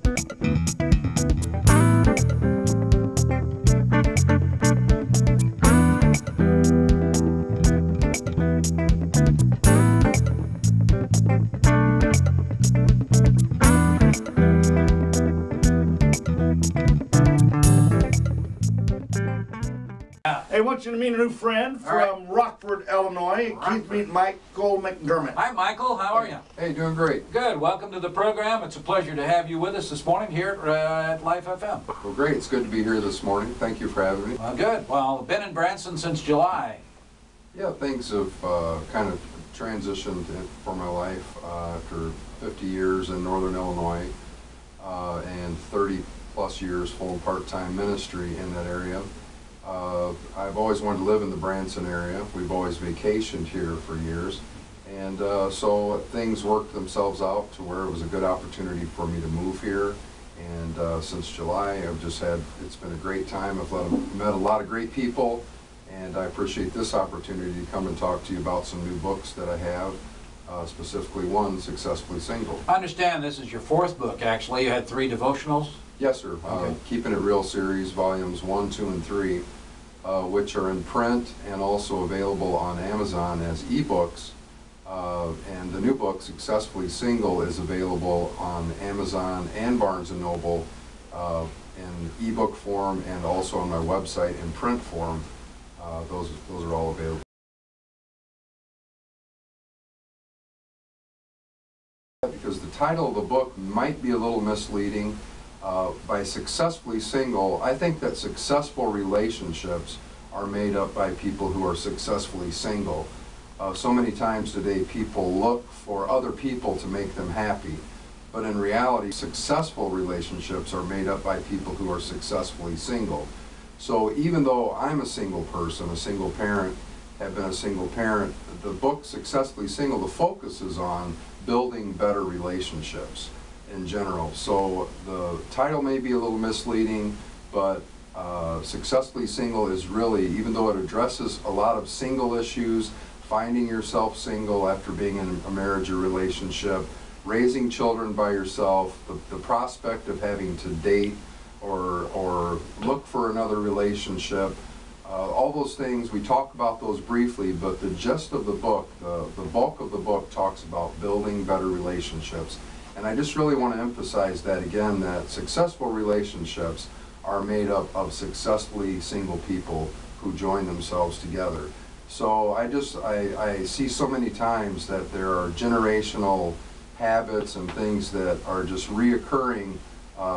I want you to meet a new friend from Rockford, Illinois. Keith, meet Michael McDermott. Hi, Michael. How are you? Hey, doing great. Good. Welcome to the program. It's a pleasure to have you with us this morning here at Life FM. Well, great. It's good to be here this morning. Thank you for having me. Well, good. Well, been in Branson since July. Yeah, things have kind of transitioned for my life after 50 years in Northern Illinois and 30 plus years full and part-time ministry in that area. I've always wanted to live in the Branson area. We've always vacationed here for years. And so things worked themselves out to where it was a good opportunity for me to move here. And since July, it's been a great time. I've met a lot of great people, and I appreciate this opportunity to come and talk to you about some new books that I have, specifically one, Successfully Single. I understand this is your fourth book, actually. You had 3 devotionals? Yes, sir. Okay. Keeping It Real series, volumes 1, 2, and 3. Which are in print and also available on Amazon as ebooks. And the new book, Successfully Single, is available on Amazon and Barnes & Noble in ebook form and also on my website in print form. Those are all available. Because the title of the book might be a little misleading. By successfully single, I think that successful relationships are made up by people who are successfully single. So many times today people look for other people to make them happy, but in reality successful relationships are made up by people who are successfully single. So even though I'm a single person, a single parent, have been a single parent, the book Successfully Single, the focus is on building better relationships in general. So the title may be a little misleading, but Successfully Single is really, even though it addresses a lot of single issues, finding yourself single after being in a marriage or relationship, raising children by yourself, the prospect of having to date or look for another relationship, all those things, we talk about those briefly, but the gist of the book, the bulk of the book talks about building better relationships. And I just really want to emphasize that again, that successful relationships are made up of successfully single people who join themselves together. So I see so many times that there are generational habits and things that are just reoccurring,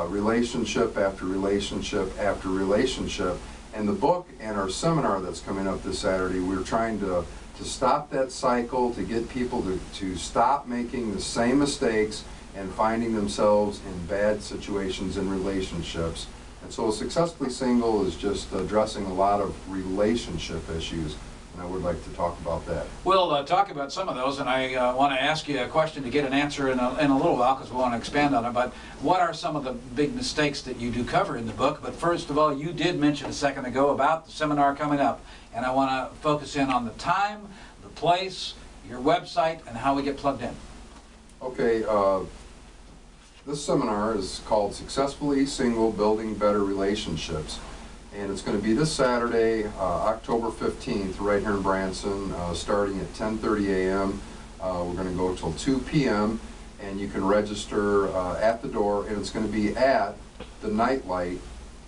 relationship after relationship after relationship. And the book and our seminar that's coming up this Saturday, we're trying to stop that cycle, to get people to stop making the same mistakes and finding themselves in bad situations in relationships. And so Successfully Single is just addressing a lot of relationship issues, and I would like to talk about that. We'll talk about some of those, and I want to ask you a question to get an answer in a little while, because we want to expand on it. But what are some of the big mistakes that you do cover in the book? But first of all, you did mention a second ago about the seminar coming up, and I want to focus in on the time, the place, your website, and how we get plugged in. Okay. This seminar is called Successfully Single, Building Better Relationships. And it's going to be this Saturday, October 15th, right here in Branson, starting at 10:30 a.m. We're going to go till 2 p.m. and you can register at the door, and it's going to be at the Nightlight,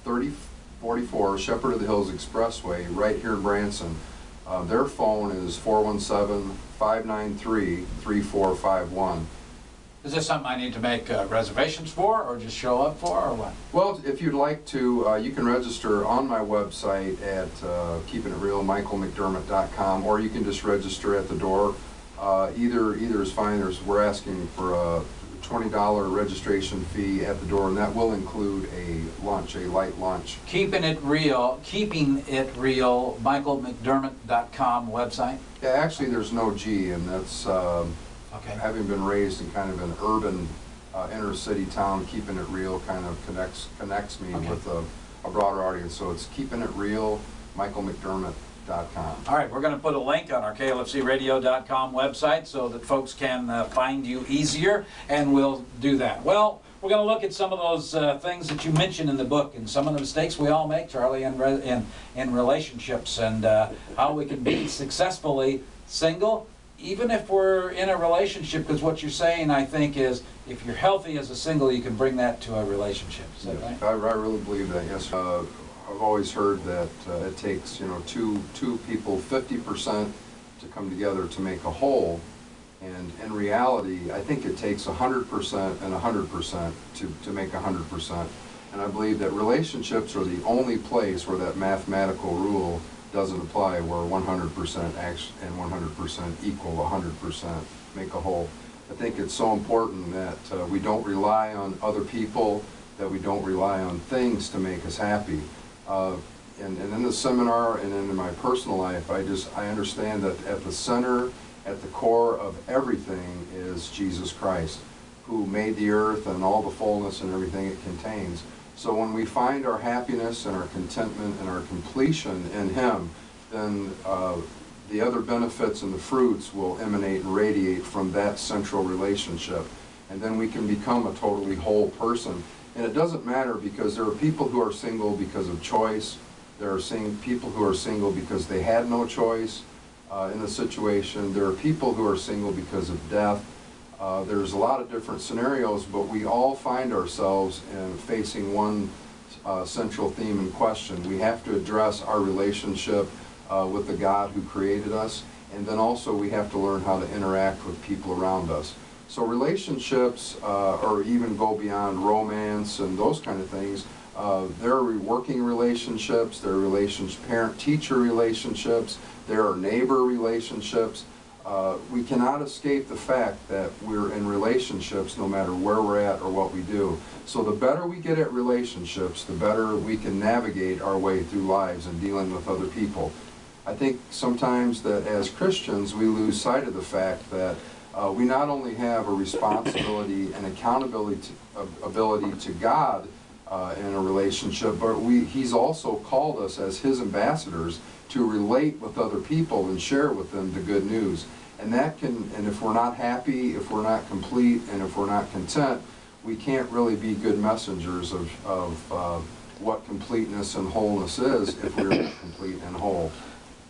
3044 Shepherd of the Hills Expressway, right here in Branson. Their phone is 417-593-3451. Is this something I need to make reservations for, or just show up for, or what? Well, if you'd like to, you can register on my website at keepingitreal.michaelmcdermott.com, or you can just register at the door. Either is fine. We're asking for a $20 registration fee at the door, and that will include a lunch, a light lunch. Keeping It Real, michaelmcdermott.com website? Yeah, actually there's no G, and that's okay. Having been raised in kind of an urban inner city town, Keeping It Real kind of connects me with a broader audience. So it's Keeping It Real, michaelmcdermott.com. All right, we're going to put a link on our KLFCradio.com website so that folks can find you easier, and we'll do that. Well, We're going to look at some of those things that you mentioned in the book and some of the mistakes we all make, Charlie, in relationships, and how we can be successfully single, even if we're in a relationship, because what you're saying, I think, is if you're healthy as a single, you can bring that to a relationship. Is that right? I really believe that, yes. I've always heard that it takes, two people 50% to come together to make a whole. And in reality, I think it takes 100% and 100% to make 100%. And I believe that relationships are the only place where that mathematical rule doesn't apply, where 100% and 100% equal 100%, make a whole. I think it's so important that we don't rely on other people, that we don't rely on things to make us happy. And in the seminar and in my personal life, I understand that at the center, at the core of everything is Jesus Christ, who made the earth and all the fullness and everything it contains. So when we find our happiness and our contentment and our completion in Him, then the other benefits and the fruits will emanate and radiate from that central relationship. And then we can become a totally whole person. And it doesn't matter, because there are people who are single because of choice. There are people who are single because they had no choice in the situation. There are people who are single because of death. There's a lot of different scenarios, but we all find ourselves facing one central theme and question. We have to address our relationship with the God who created us, and then also we have to learn how to interact with people around us. So relationships, or even go beyond romance and those kind of things, there are working relationships, there are parent-teacher relationships, there are neighbor relationships. We cannot escape the fact that we're in relationships no matter where we're at or what we do. So the better we get at relationships, the better we can navigate our way through lives and dealing with other people. I think sometimes that as Christians we lose sight of the fact that we not only have a responsibility and accountability to God in a relationship, but He's also called us as His ambassadors to relate with other people and share with them the good news. And if we're not happy, if we're not complete, and if we're not content, we can't really be good messengers of what completeness and wholeness is if we're not complete and whole.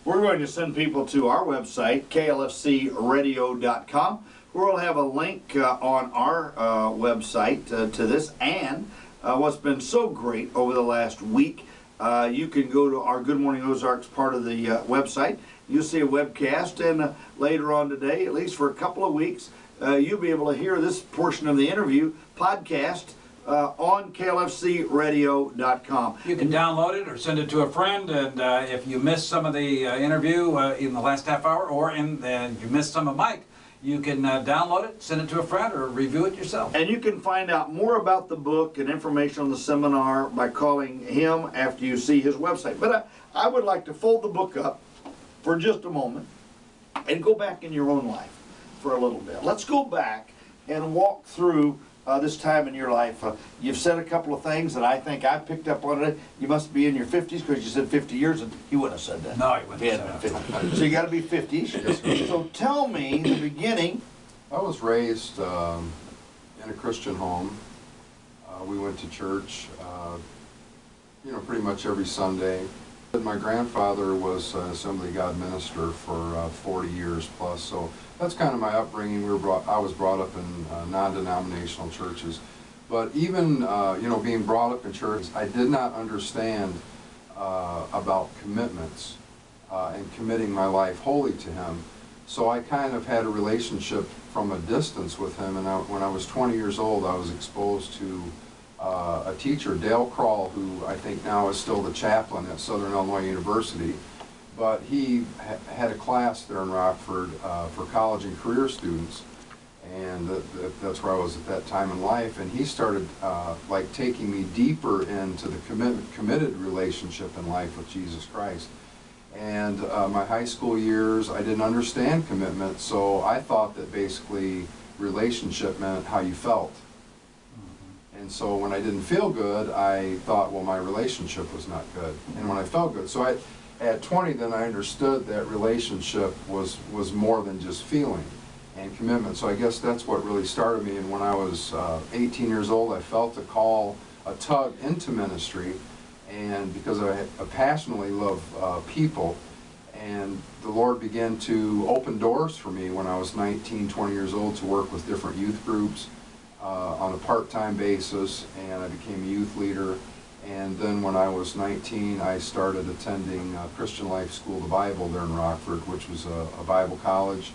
We're going to send people to our website, KLFCradio.com, where we'll have a link on our website to this. And what's been so great over the last week, you can go to our Good Morning Ozarks part of the website. You'll see a webcast, and later on today, at least for a couple of weeks, you'll be able to hear this portion of the interview podcast on KLFCradio.com. You can download it or send it to a friend, and if you missed some of the interview in the last half hour, or you missed some of Mike, you can download it, send it to a friend, or review it yourself. And you can find out more about the book and information on the seminar by calling him after you see his website. But I would like to fold the book up for just a moment and go back in your own life for a little bit. Let's go back and walk through this time in your life. You've said a couple of things that I think I picked up on it. You must be in your 50s, because you said 50 years, and he wouldn't have said that. No, he wouldn't have said that. So you got to be 50s. So tell me the beginning. I was raised in a Christian home. We went to church, pretty much every Sunday. My grandfather was an Assembly of God minister for 40 years plus, so that's kind of my upbringing. I was brought up in non-denominational churches, but even being brought up in church, I did not understand about commitments and committing my life wholly to Him. So I kind of had a relationship from a distance with Him, and when I was 20 years old, I was exposed to a teacher, Dale Krall, who I think now is still the chaplain at Southern Illinois University. But he had a class there in Rockford for college and career students, and that's where I was at that time in life. And he started taking me deeper into the committed relationship in life with Jesus Christ. And my high school years, I didn't understand commitment, so I thought that basically relationship meant how you felt. And so when I didn't feel good, I thought, well, my relationship was not good. And when I felt good, so at 20, then I understood that relationship was more than just feeling. and commitment. So I guess that's what really started me. And when I was 18 years old, I felt a call, a tug into ministry, and because I passionately love people, and the Lord began to open doors for me when I was 19, 20 years old to work with different youth groups on a part-time basis, and I became a youth leader. And then when I was 19, I started attending Christian Life School of the Bible there in Rockford, which was a Bible college.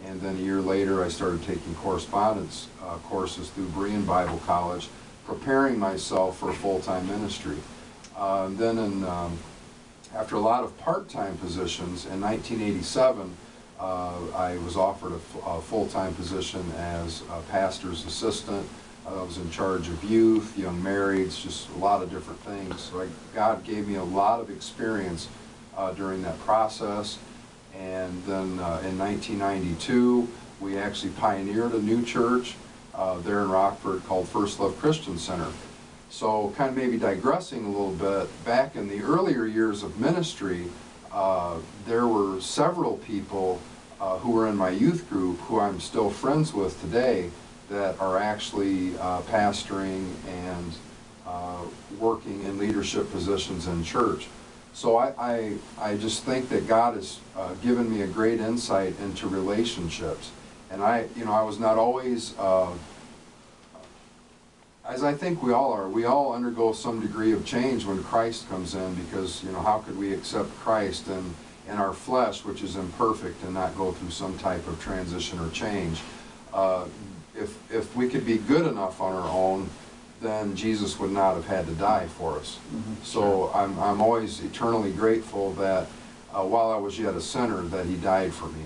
And then a year later, I started taking correspondence courses through Berean Bible College, preparing myself for full-time ministry. After a lot of part-time positions, in 1987, I was offered a full-time position as a pastor's assistant. I was in charge of youth, young marrieds, just a lot of different things. So God gave me a lot of experience during that process. And then in 1992, we actually pioneered a new church there in Rockford called First Love Christian Center. So kind of maybe digressing a little bit, back in the earlier years of ministry, there were several people who were in my youth group who I'm still friends with today that are actually pastoring and working in leadership positions in church. So I just think that God has given me a great insight into relationships. And I was not always, as I think we all are, we all undergo some degree of change when Christ comes in, because, how could we accept Christ in our flesh, which is imperfect, and not go through some type of transition or change? If we could be good enough on our own, then Jesus would not have had to die for us. Mm-hmm. So I'm always eternally grateful that while I was yet a sinner, that he died for me.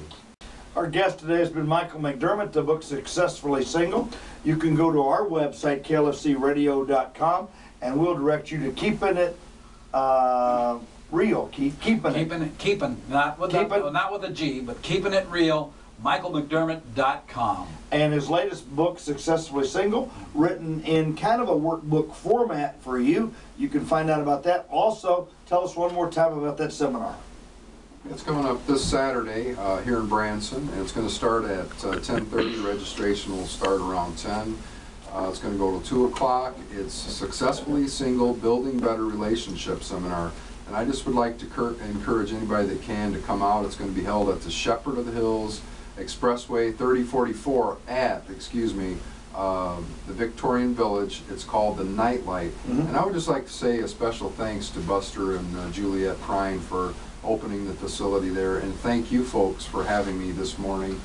Our guest today has been Michael McDermott, the book Successfully Single. You can go to our website, KLFCradio.com, and we'll direct you to Keeping It Real. Keeping it. Not with a G, but Keeping It Real. MichaelMcDermott.com. And his latest book, Successfully Single, written in kind of a workbook format for you. You can find out about that. Also, tell us one more time about that seminar. It's coming up this Saturday here in Branson, and it's going to start at 10:30. Registration will start around 10. It's going to go to 2 o'clock. It's Successfully Single, Building Better Relationships seminar. And I just would like to encourage anybody that can to come out. It's going to be held at the Shepherd of the Hills Expressway 3044 at, the Victorian Village. It's called the Nightlight. Mm-hmm. And I would just like to say a special thanks to Buster and Juliet Prine for opening the facility there. And thank you folks for having me this morning.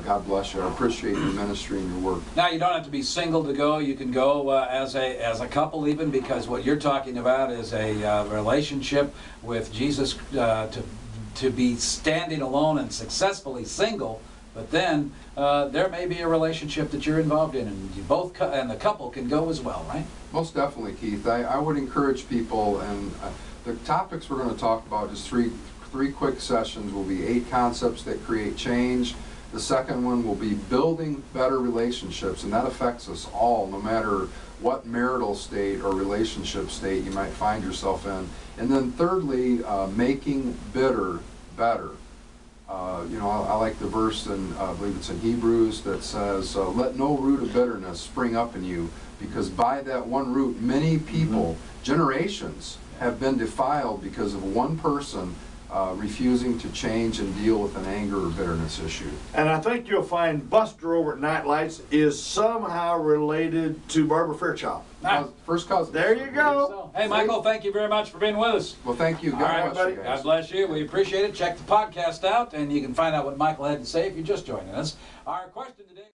God bless you. I appreciate your ministry and your work. Now, you don't have to be single to go. You can go as a couple even, because what you're talking about is a relationship with Jesus, to be standing alone and successfully single. But then there may be a relationship that you're involved in, and you both and the couple can go as well, right? Most definitely, Keith. I would encourage people, and the topics we're going to talk about, just three quick sessions, will be 8 concepts that create change. The second one will be building better relationships, and that affects us all, no matter what marital state or relationship state you might find yourself in. And then thirdly, making bitter better. I like the verse, and I believe it's in Hebrews, that says, let no root of bitterness spring up in you, because by that one root many people, generations, have been defiled because of one person refusing to change and deal with an anger or bitterness issue. And I think you'll find Buster over at Nightlights is somehow related to Barbara Fairchild. First cousin. There you go. Hey, Michael, thank you very much for being with us. Well, thank you. God bless you guys. God bless you. We appreciate it. Check the podcast out, and you can find out what Michael had to say if you're just joining us. Our question today...